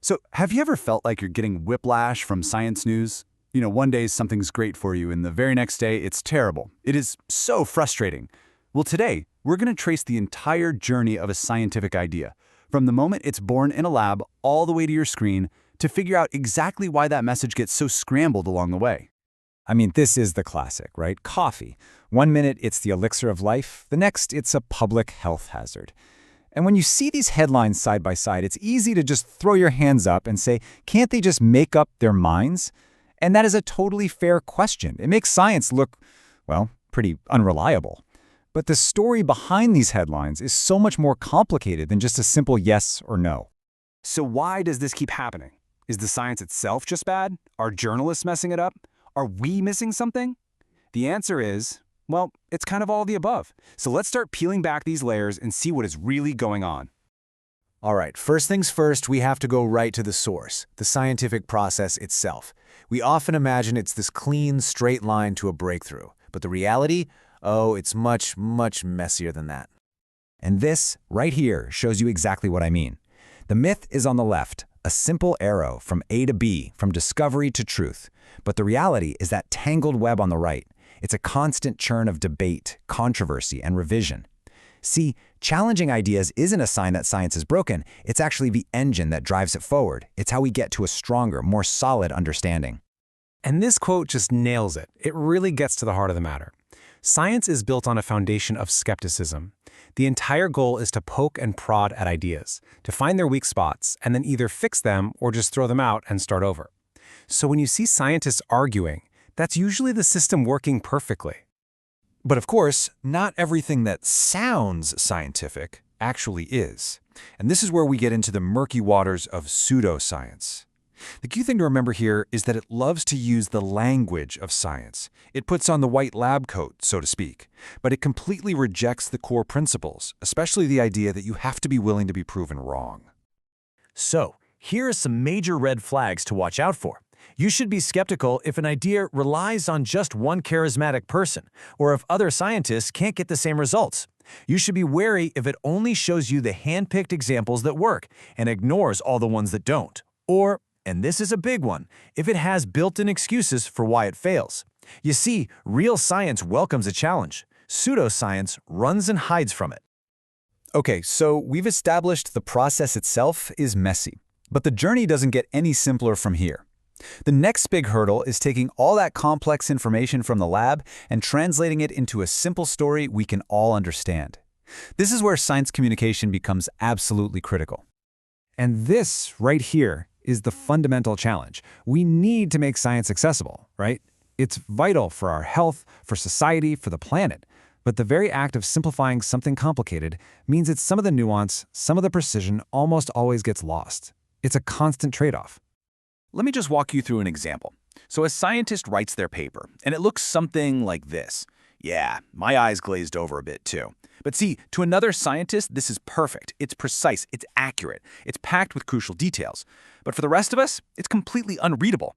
So, have you ever felt like you're getting whiplash from science news? One day something's great for you, and the very next day it's terrible. It is so frustrating. Well, today, we're going to trace the entire journey of a scientific idea, from the moment it's born in a lab all the way to your screen, to figure out exactly why that message gets so scrambled along the way. I mean, this is the classic, right? Coffee. One minute it's the elixir of life, the next it's a public health hazard. And when you see these headlines side by side, it's easy to just throw your hands up and say, can't they just make up their minds? And that is a totally fair question. It makes science look, well, pretty unreliable. But the story behind these headlines is so much more complicated than just a simple yes or no. So why does this keep happening? Is the science itself just bad? Are journalists messing it up? Are we missing something? The answer is, well, it's kind of all the above. So let's start peeling back these layers and see what is really going on. All right, first things first, we have to go right to the source, the scientific process itself. We often imagine it's this clean, straight line to a breakthrough. But the reality? Oh, it's much, much messier than that. And this, right here, shows you exactly what I mean. The myth is on the left, a simple arrow from A to B, from discovery to truth. But the reality is that tangled web on the right. It's a constant churn of debate, controversy, and revision. See, challenging ideas isn't a sign that science is broken. It's actually the engine that drives it forward. It's how we get to a stronger, more solid understanding. And this quote just nails it. It really gets to the heart of the matter. Science is built on a foundation of skepticism. The entire goal is to poke and prod at ideas, to find their weak spots, and then either fix them or just throw them out and start over. So when you see scientists arguing, that's usually the system working perfectly. But of course, not everything that sounds scientific actually is. And this is where we get into the murky waters of pseudoscience. The key thing to remember here is that it loves to use the language of science. It puts on the white lab coat, so to speak, but it completely rejects the core principles, especially the idea that you have to be willing to be proven wrong. So, here are some major red flags to watch out for. You should be skeptical if an idea relies on just one charismatic person, or if other scientists can't get the same results. You should be wary if it only shows you the hand-picked examples that work and ignores all the ones that don't. Or, and this is a big one, if it has built-in excuses for why it fails. You see, real science welcomes a challenge. Pseudoscience runs and hides from it. Okay, so we've established the process itself is messy, but the journey doesn't get any simpler from here. The next big hurdle is taking all that complex information from the lab and translating it into a simple story we can all understand. This is where science communication becomes absolutely critical. And this, right here, is the fundamental challenge. We need to make science accessible, right? It's vital for our health, for society, for the planet. But the very act of simplifying something complicated means that some of the nuance, some of the precision almost always gets lost. It's a constant trade-off. Let me just walk you through an example. So a scientist writes their paper, and it looks something like this. Yeah, my eyes glazed over a bit too. But see, to another scientist, this is perfect. It's precise, it's accurate, it's packed with crucial details. But for the rest of us, it's completely unreadable.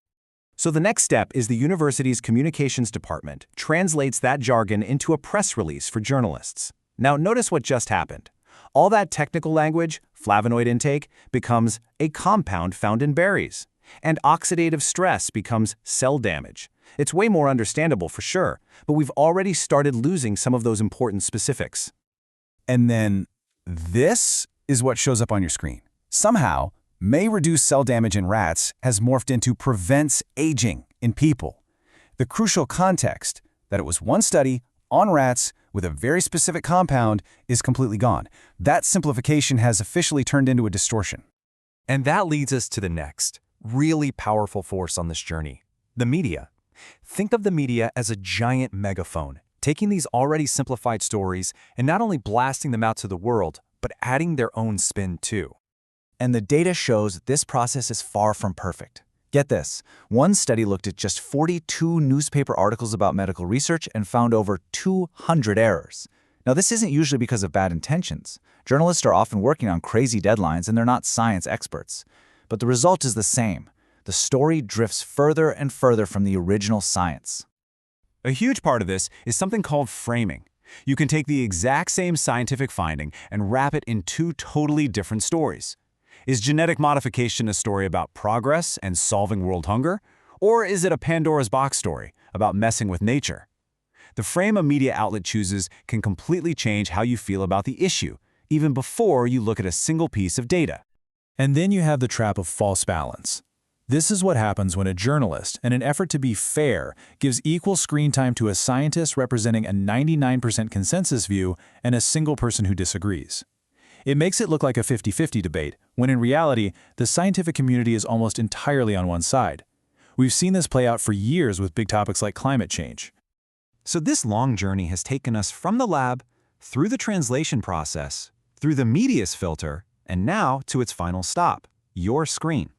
So the next step is the university's communications department translates that jargon into a press release for journalists. Now notice what just happened. All that technical language, flavonoid intake, becomes a compound found in berries. And oxidative stress becomes cell damage. It's way more understandable for sure, but we've already started losing some of those important specifics. And then this is what shows up on your screen. Somehow, may reduce cell damage in rats has morphed into prevents aging in people. The crucial context, that it was one study on rats with a very specific compound, is completely gone. That simplification has officially turned into a distortion. And that leads us to the next, really powerful force on this journey, the media. Think of the media as a giant megaphone, taking these already simplified stories and not only blasting them out to the world, but adding their own spin too. And the data shows this process is far from perfect. Get this, one study looked at just 42 newspaper articles about medical research and found over 200 errors. Now, this isn't usually because of bad intentions. Journalists are often working on crazy deadlines and they're not science experts. But the result is the same. The story drifts further and further from the original science. A huge part of this is something called framing. You can take the exact same scientific finding and wrap it in two totally different stories. Is genetic modification a story about progress and solving world hunger? Or is it a Pandora's box story about messing with nature? The frame a media outlet chooses can completely change how you feel about the issue, even before you look at a single piece of data. And then you have the trap of false balance. This is what happens when a journalist, in an effort to be fair, gives equal screen time to a scientist representing a 99% consensus view and a single person who disagrees. It makes it look like a 50-50 debate, when in reality, the scientific community is almost entirely on one side. We've seen this play out for years with big topics like climate change. So this long journey has taken us from the lab, through the translation process, through the media's filter, and now to its final stop, your screen.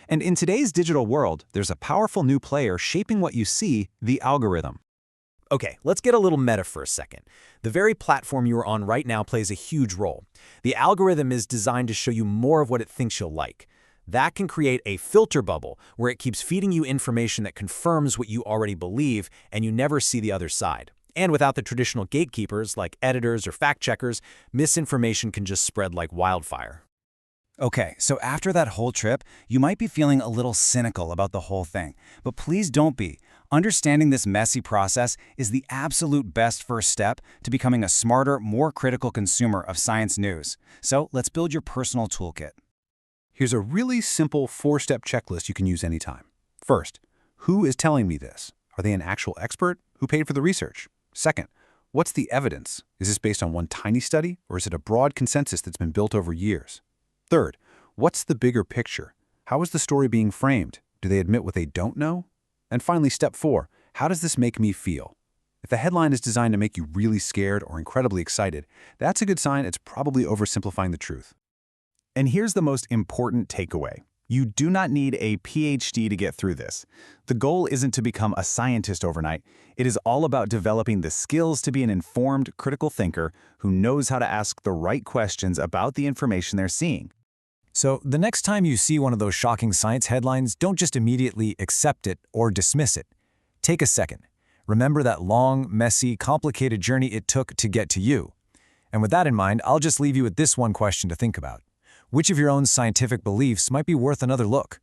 And in today's digital world, there's a powerful new player shaping what you see, the algorithm. Okay, let's get a little meta for a second. The very platform you are on right now plays a huge role. The algorithm is designed to show you more of what it thinks you'll like. That can create a filter bubble where it keeps feeding you information that confirms what you already believe and you never see the other side. And without the traditional gatekeepers like editors or fact-checkers, misinformation can just spread like wildfire. Okay, so after that whole trip, you might be feeling a little cynical about the whole thing. But please don't be. Understanding this messy process is the absolute best first step to becoming a smarter, more critical consumer of science news. So let's build your personal toolkit. Here's a really simple 4-step checklist you can use anytime. First, who is telling me this? Are they an actual expert? Who paid for the research? Second, what's the evidence? Is this based on one tiny study, or is it a broad consensus that's been built over years? Third, what's the bigger picture? How is the story being framed? Do they admit what they don't know? And finally, step 4, how does this make me feel? If the headline is designed to make you really scared or incredibly excited, that's a good sign it's probably oversimplifying the truth. And here's the most important takeaway. You do not need a PhD to get through this. The goal isn't to become a scientist overnight. It is all about developing the skills to be an informed, critical thinker who knows how to ask the right questions about the information they're seeing. So the next time you see one of those shocking science headlines, don't just immediately accept it or dismiss it. Take a second. Remember that long, messy, complicated journey it took to get to you. And with that in mind, I'll just leave you with this one question to think about. Which of your own scientific beliefs might be worth another look?